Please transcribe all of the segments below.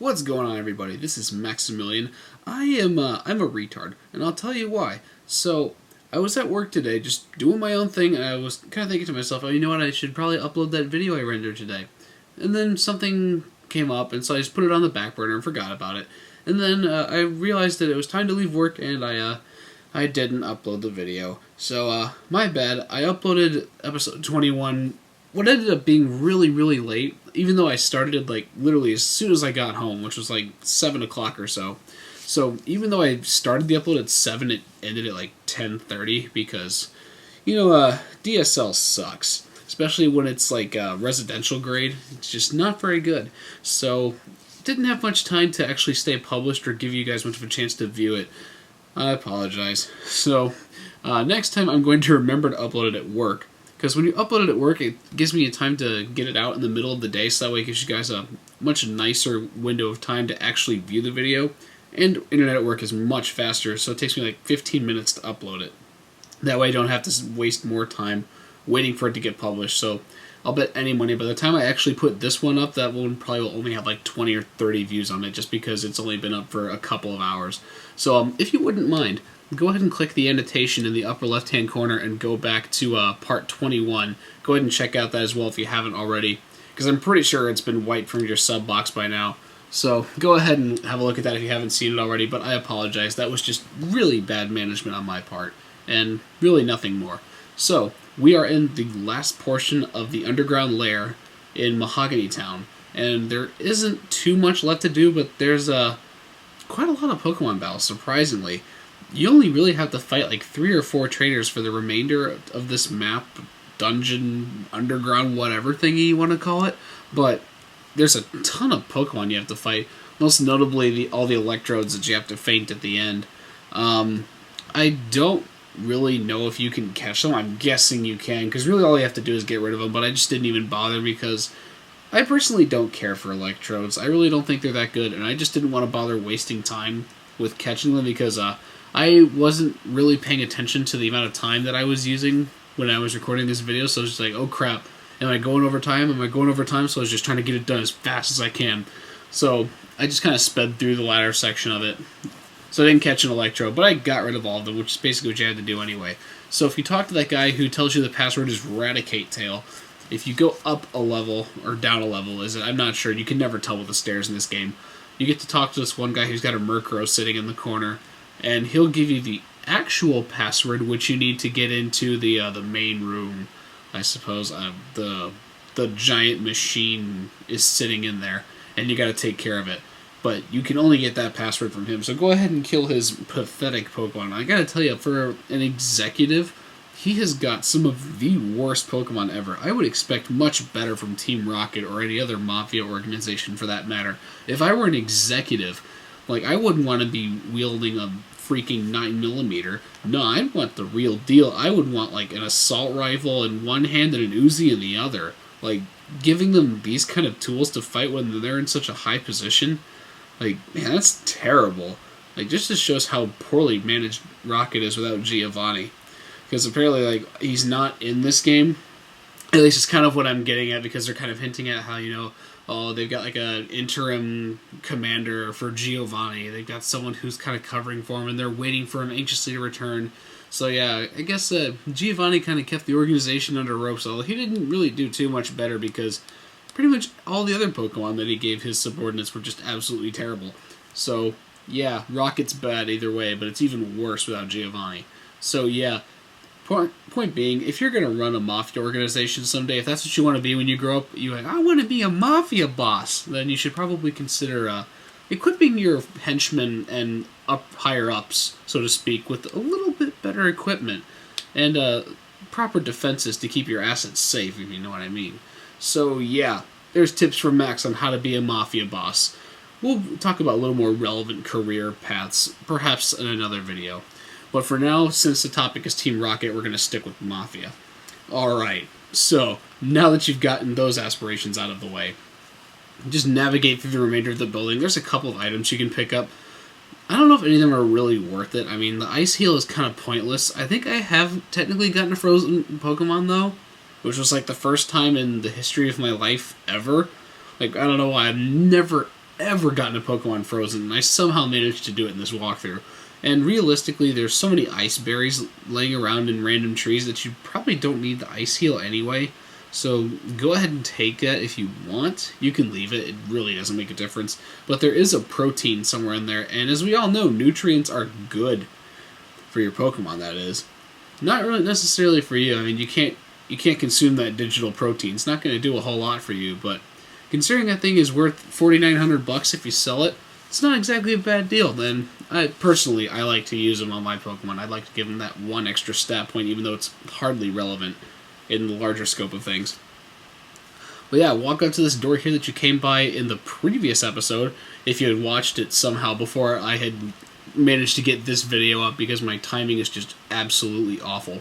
What's going on, everybody? This is Maximilian. I'm a retard, and I'll tell you why. So, I was at work today, just doing my own thing, and I was kind of thinking to myself, oh, you know what, I should probably upload that video I rendered today. And then something came up, and so I just put it on the back burner and forgot about it. And then I realized that it was time to leave work, and I didn't upload the video. So, my bad. I uploaded episode 21. What ended up being really, really late, even though I started it, like, literally as soon as I got home, which was, like, 7 o'clock or so. So, even though I started the upload at 7, it ended at, like, 10:30, because, you know, DSL sucks. Especially when it's, like, residential grade. It's just not very good. So, didn't have much time to actually stay published or give you guys much of a chance to view it. I apologize. So, next time I'm going to remember to upload it at work. Because when you upload it at work, it gives me a time to get it out in the middle of the day, so that way it gives you guys a much nicer window of time to actually view the video. And internet at work is much faster, so it takes me like 15 minutes to upload it. That way I don't have to waste more time waiting for it to get published. So I'll bet any money by the time I actually put this one up, that one probably will only have like 20 or 30 views on it, just because it's only been up for a couple of hours. So if you wouldn't mind, go ahead and click the annotation in the upper left-hand corner and go back to part 21. Go ahead and check out that as well if you haven't already, because I'm pretty sure it's been wiped from your sub box by now. So go ahead and have a look at that if you haven't seen it already, but I apologize. That was just really bad management on my part, and really nothing more. So, we are in the last portion of the underground lair in Mahogany Town, and there isn't too much left to do, but there's quite a lot of Pokemon battles, surprisingly. You only really have to fight like 3 or 4 trainers for the remainder of this map, dungeon, underground, whatever thingy you want to call it. But there's a ton of Pokemon you have to fight, most notably all the Electrodes that you have to faint at the end. I don't really know if you can catch them. I'm guessing you can, because really all you have to do is get rid of them, but I just didn't even bother because I personally don't care for Electrodes. I really don't think they're that good, and I just didn't want to bother wasting time with catching them because I wasn't really paying attention to the amount of time that I was using when I was recording this video, so I was just like, oh crap, am I going over time? Am I going over time? So I was just trying to get it done as fast as I can. So I just kind of sped through the latter section of it. So I didn't catch an Electrode, but I got rid of all of them, which is basically what you had to do anyway. So if you talk to that guy who tells you the password is Raticate Tail, if you go up a level, or down a level, I'm not sure, you can never tell with the stairs in this game, you get to talk to this one guy who's got a Murkrow sitting in the corner, and he'll give you the actual password, which you need to get into the main room, I suppose. The giant machine is sitting in there, and you got to take care of it. But you can only get that password from him, so go ahead and kill his pathetic Pokemon. I gotta tell you, for an executive, he has got some of the worst Pokemon ever. I would expect much better from Team Rocket or any other Mafia organization for that matter. If I were an executive, like, I wouldn't want to be wielding a freaking 9mm. No, I'd want the real deal. I would want, like, an assault rifle in one hand and an Uzi in the other. Like, giving them these kind of tools to fight when they're in such a high position, like, man, that's terrible. Like, just shows how poorly managed Rocket is without Giovanni. Because apparently, like, he's not in this game. At least it's kind of what I'm getting at, because they're kind of hinting at how, you know, oh, they've got like an interim commander for Giovanni. They've got someone who's kind of covering for him, and they're waiting for him anxiously to return. So yeah, I guess Giovanni kind of kept the organization under ropes, although he didn't really do too much better because pretty much all the other Pokemon that he gave his subordinates were just absolutely terrible. So yeah, Rocket's bad either way, but it's even worse without Giovanni. So yeah, point being, if you're going to run a Mafia organization someday, if that's what you want to be when you grow up, you're like, I want to be a Mafia boss, then you should probably consider equipping your henchmen and higher-ups, so to speak, with a little bit better equipment and proper defenses to keep your assets safe, if you know what I mean. So yeah, there's tips from Max on how to be a Mafia boss. We'll talk about a little more relevant career paths, perhaps in another video. But for now, since the topic is Team Rocket, we're going to stick with Mafia. Alright, so now that you've gotten those aspirations out of the way, just navigate through the remainder of the building. There's a couple of items you can pick up. I don't know if any of them are really worth it. I mean, the Ice Heal is kind of pointless. I think I have technically gotten a frozen Pokemon, though, which was like the first time in the history of my life ever. Like, I don't know why, I've never, ever gotten a Pokemon frozen, and I somehow managed to do it in this walkthrough. And realistically, there's so many ice berries laying around in random trees that you probably don't need the ice heal anyway. So go ahead and take that if you want. You can leave it. It really doesn't make a difference. But there is a protein somewhere in there. And as we all know, nutrients are good for your Pokemon, that is. Not really necessarily for you. I mean, you can't consume that digital protein. It's not going to do a whole lot for you. But considering that thing is worth $4,900 if you sell it, it's not exactly a bad deal. Then, I like to use them on my Pokemon. I'd like to give them that one extra stat point, even though it's hardly relevant in the larger scope of things. But yeah, walk up to this door here that you came by in the previous episode, if you had watched it somehow before I had managed to get this video up, because my timing is just absolutely awful.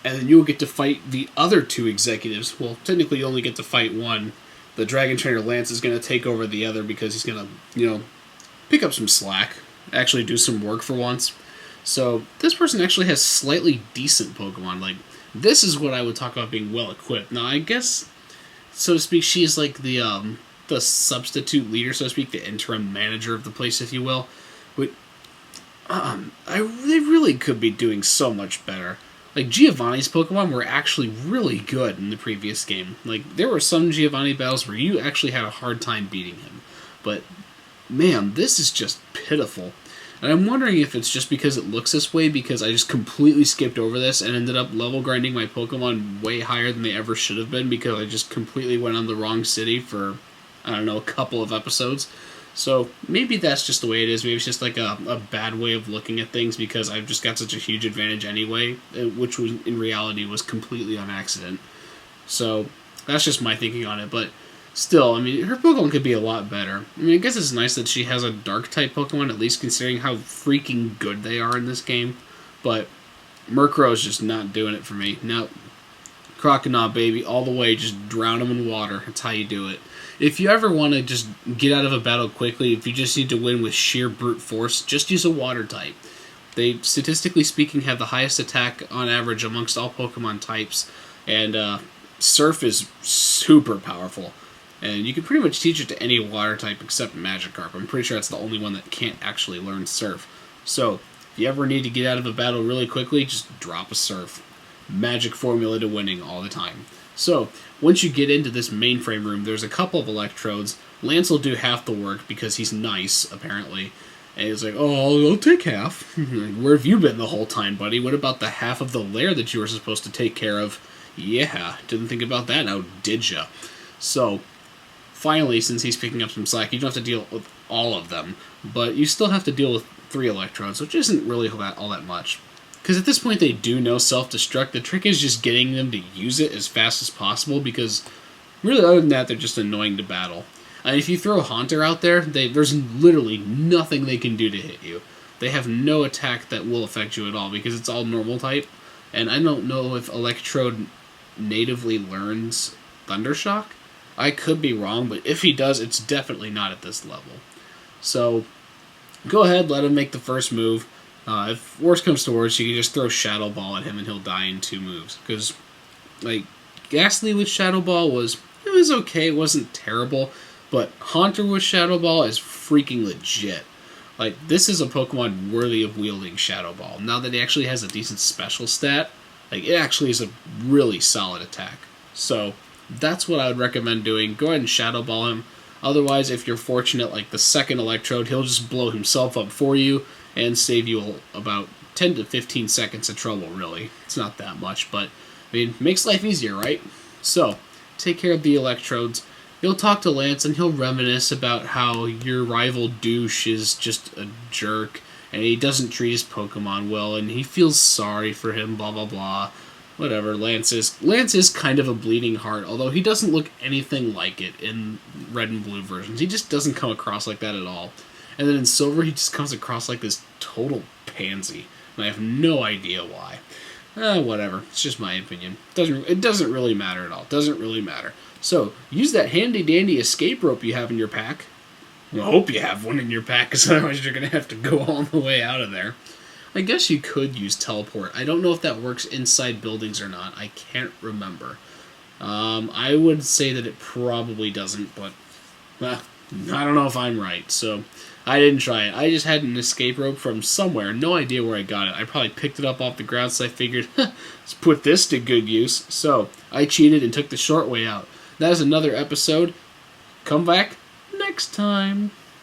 And then you will get to fight the other two executives. Well, technically you only get to fight one. The Dragon Trainer Lance is going to take over the other because he's going to, pick up some slack, actually do some work for once. So this person actually has slightly decent Pokemon. Like, this is what I would talk about being well equipped. Now, I guess, so to speak, she is like the substitute leader, so to speak, the interim manager of the place, if you will. But they really could be doing so much better. Like, Giovanni's Pokemon were actually really good in the previous game. Like, there were some Giovanni battles where you actually had a hard time beating him. But, man, this is just pitiful. And I'm wondering if it's just because it looks this way, because I just completely skipped over this and ended up level grinding my Pokemon way higher than they ever should have been, because I just completely went on the wrong city for, I don't know, a couple of episodes. So maybe that's just the way it is. Maybe it's just like a bad way of looking at things, because I've just got such a huge advantage anyway, which was, in reality was completely on accident. So that's just my thinking on it, but still, I mean, her Pokemon could be a lot better. I mean, I guess it's nice that she has a Dark-type Pokemon, at least considering how freaking good they are in this game. But Murkrow is just not doing it for me. No, Croconaw, baby, all the way, just drown them in water. That's how you do it. If you ever want to just get out of a battle quickly, if you just need to win with sheer brute force, just use a water type. They, statistically speaking, have the highest attack on average amongst all Pokemon types, and Surf is super powerful. And you can pretty much teach it to any water type except Magikarp. I'm pretty sure that's the only one that can't actually learn Surf. So, if you ever need to get out of a battle really quickly, just drop a Surf. Magic formula to winning all the time. So, once you get into this mainframe room, there's a couple of electrodes. Lance will do half the work because he's nice, apparently. And he's like, oh, I'll take half. Where have you been the whole time, buddy? What about the half of the lair that you were supposed to take care of? Yeah, didn't think about that now, did ya? So, finally, since he's picking up some slack, you don't have to deal with all of them. But you still have to deal with 3 electrodes, which isn't really all that much. Because at this point they do know self-destruct. The trick is just getting them to use it as fast as possible, because really other than that they're just annoying to battle. And if you throw Haunter out there, there's literally nothing they can do to hit you. They have no attack that will affect you at all, because it's all normal type. And I don't know if Electrode natively learns Thundershock. I could be wrong, but if he does, it's definitely not at this level. So go ahead, let him make the first move. If worse comes to worse, you can just throw Shadow Ball at him and he'll die in 2 moves. Because, like, Ghastly with Shadow Ball was okay, it wasn't terrible. But Haunter with Shadow Ball is freaking legit. Like, this is a Pokemon worthy of wielding Shadow Ball. Now that he actually has a decent special stat, like, it actually is a really solid attack. So, that's what I would recommend doing. Go ahead and Shadow Ball him. Otherwise, if you're fortunate, like the second Electrode, he'll just blow himself up for you and save you about 10 to 15 seconds of trouble, really. It's not that much, but, I mean, makes life easier, right? So, take care of the Electrodes. You'll talk to Lance, and he'll reminisce about how your rival Douche is just a jerk, and he doesn't treat his Pokemon well, and he feels sorry for him, blah, blah, blah. Whatever, Lance is kind of a bleeding heart, although he doesn't look anything like it in Red and Blue versions. He just doesn't come across like that at all. And then in Silver, he just comes across like this total pansy, and I have no idea why. Whatever. It's just my opinion. It doesn't really matter at all. Doesn't really matter. So, use that handy-dandy escape rope you have in your pack. I hope you have one in your pack, because otherwise you're going to have to go all the way out of there. I guess you could use teleport. I don't know if that works inside buildings or not. I can't remember. I would say that it probably doesn't, but I don't know if I'm right, so I didn't try it. I just had an escape rope from somewhere. No idea where I got it. I probably picked it up off the ground, so I figured, let's put this to good use. So I cheated and took the short way out. That is another episode. Come back next time.